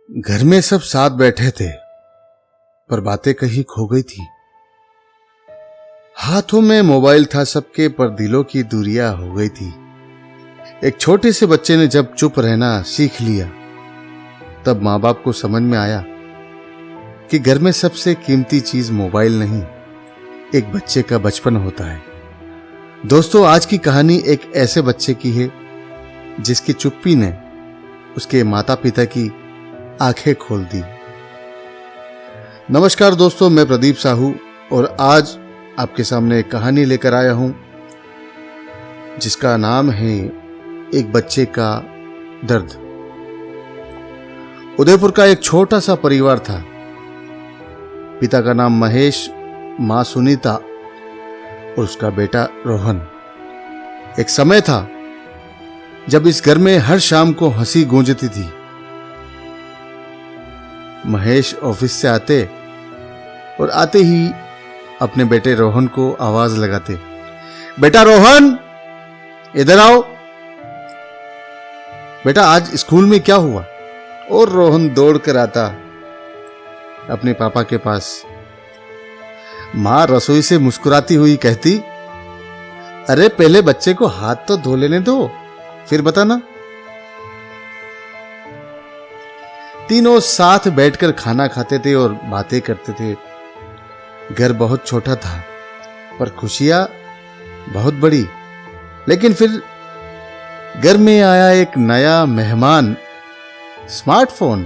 घर में सब साथ बैठे थे, पर बातें कहीं खो गई थी। हाथों में मोबाइल था सबके, पर दिलों की दूरियां हो गई थी। एक छोटे से बच्चे ने जब चुप रहना सीख लिया, तब माँ बाप को समझ में आया कि घर में सबसे कीमती चीज मोबाइल नहीं, एक बच्चे का बचपन होता है। दोस्तों, आज की कहानी एक ऐसे बच्चे की है जिसकी चुप्पी ने उसके माता पिता की आंखें खोल दी। नमस्कार दोस्तों, मैं प्रदीप साहू और आज आपके सामने एक कहानी लेकर आया हूं जिसका नाम है एक बच्चे का दर्द। उदयपुर का एक छोटा सा परिवार था। पिता का नाम महेश, मां सुनीता और उसका बेटा रोहन। एक समय था जब इस घर में हर शाम को हंसी गूंजती थी। महेश ऑफिस से आते और आते ही अपने बेटे रोहन को आवाज लगाते, बेटा रोहन, इधर आओ। बेटा, आज स्कूल में क्या हुआ? और रोहन दौड़ कर आता अपने पापा के पास। मां रसोई से मुस्कुराती हुई कहती, अरे पहले बच्चे को हाथ तो धो लेने दो, फिर बताना। तीनों साथ बैठकर खाना खाते थे और बातें करते थे। घर बहुत छोटा था, पर खुशियां बहुत बड़ी। लेकिन फिर घर में आया एक नया मेहमान, स्मार्टफोन।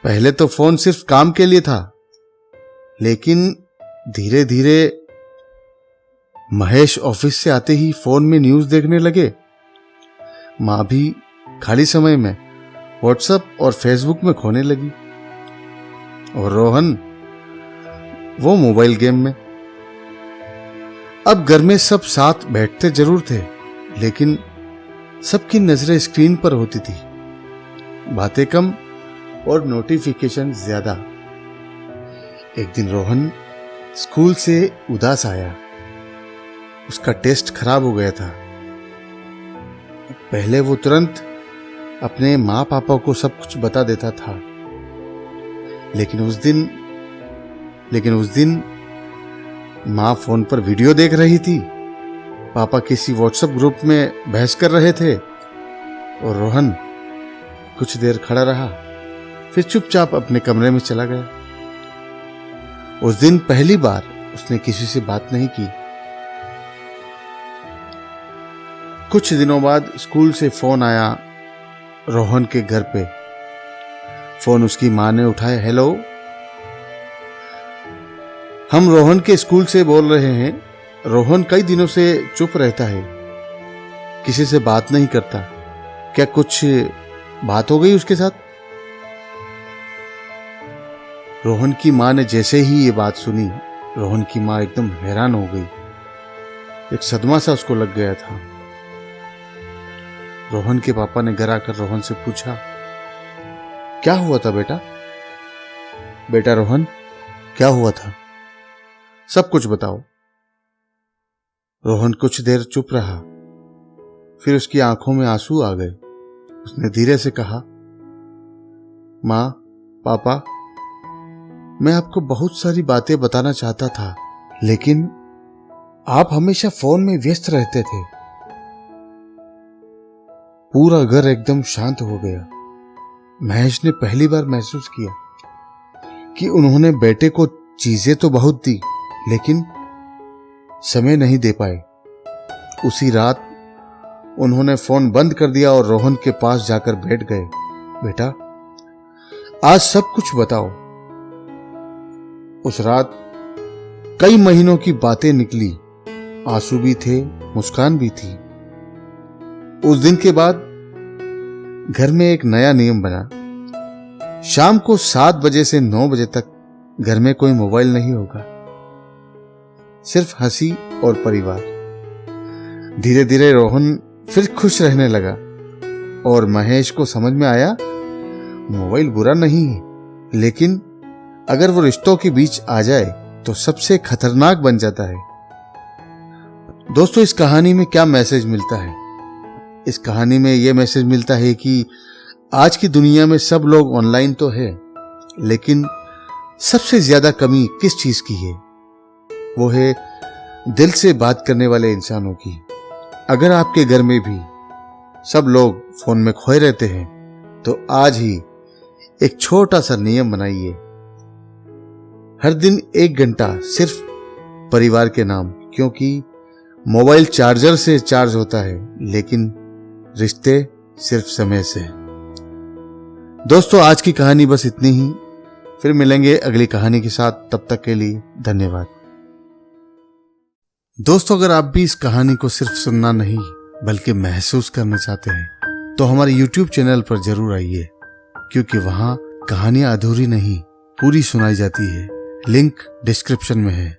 पहले तो फोन सिर्फ काम के लिए था, लेकिन धीरे धीरे महेश ऑफिस से आते ही फोन में न्यूज देखने लगे। मां भी खाली समय में व्हाट्सएप और फेसबुक में खोने लगी और रोहन वो मोबाइल गेम में। अब घर में सब साथ बैठते जरूर थे, लेकिन सबकी नजरें स्क्रीन पर होती थी। बातें कम और नोटिफिकेशन ज्यादा। एक दिन रोहन स्कूल से उदास आया। उसका टेस्ट खराब हो गया था। पहले वो तुरंत अपने माँ पापा को सब कुछ बता देता था, लेकिन उस दिन माँ फोन पर वीडियो देख रही थी, पापा किसी व्हाट्सएप ग्रुप में बहस कर रहे थे और रोहन कुछ देर खड़ा रहा, फिर चुपचाप अपने कमरे में चला गया। उस दिन पहली बार उसने किसी से बात नहीं की। कुछ दिनों बाद स्कूल से फोन आया रोहन के घर पे। फोन उसकी मां ने उठाया। हेलो, हम रोहन के स्कूल से बोल रहे हैं। रोहन कई दिनों से चुप रहता है, किसी से बात नहीं करता। क्या कुछ बात हो गई उसके साथ? रोहन की मां ने जैसे ही ये बात सुनी, रोहन की मां एकदम हैरान हो गई। एक सदमा सा उसको लग गया था। रोहन के पापा ने घर आकर रोहन से पूछा, क्या हुआ था बेटा? बेटा रोहन, क्या हुआ था? सब कुछ बताओ। रोहन कुछ देर चुप रहा, फिर उसकी आंखों में आंसू आ गए। उसने धीरे से कहा, मां, पापा, मैं आपको बहुत सारी बातें बताना चाहता था, लेकिन आप हमेशा फोन में व्यस्त रहते थे। पूरा घर एकदम शांत हो गया। महेश ने पहली बार महसूस किया कि उन्होंने बेटे को चीजें तो बहुत दी, लेकिन समय नहीं दे पाए। उसी रात उन्होंने फोन बंद कर दिया और रोहन के पास जाकर बैठ गए। बेटा, आज सब कुछ बताओ। उस रात कई महीनों की बातें निकली। आंसू भी थे, मुस्कान भी थी। उस दिन के बाद घर में एक नया नियम बना। शाम को 7 बजे से 9 बजे तक घर में कोई मोबाइल नहीं होगा, सिर्फ हंसी और परिवार। धीरे धीरे रोहन फिर खुश रहने लगा और महेश को समझ में आया, मोबाइल बुरा नहीं है, लेकिन अगर वो रिश्तों के बीच आ जाए तो सबसे खतरनाक बन जाता है। दोस्तों, इस कहानी में क्या मैसेज मिलता है? इस कहानी में यह मैसेज मिलता है कि आज की दुनिया में सब लोग ऑनलाइन तो है, लेकिन सबसे ज्यादा कमी किस चीज की है? वो है दिल से बात करने वाले इंसानों की। अगर आपके घर में भी सब लोग फोन में खोए रहते हैं तो आज ही एक छोटा सा नियम बनाइए। हर दिन 1 घंटा सिर्फ परिवार के नाम, क्योंकि मोबाइल चार्जर से चार्ज होता है लेकिन रिश्ते सिर्फ समय से। दोस्तों, आज की कहानी बस इतनी ही। फिर मिलेंगे अगली कहानी के साथ। तब तक के लिए धन्यवाद। दोस्तों, अगर आप भी इस कहानी को सिर्फ सुनना नहीं बल्कि महसूस करना चाहते हैं तो हमारे YouTube चैनल पर जरूर आइए, क्योंकि वहां कहानियां अधूरी नहीं पूरी सुनाई जाती है। लिंक डिस्क्रिप्शन में है।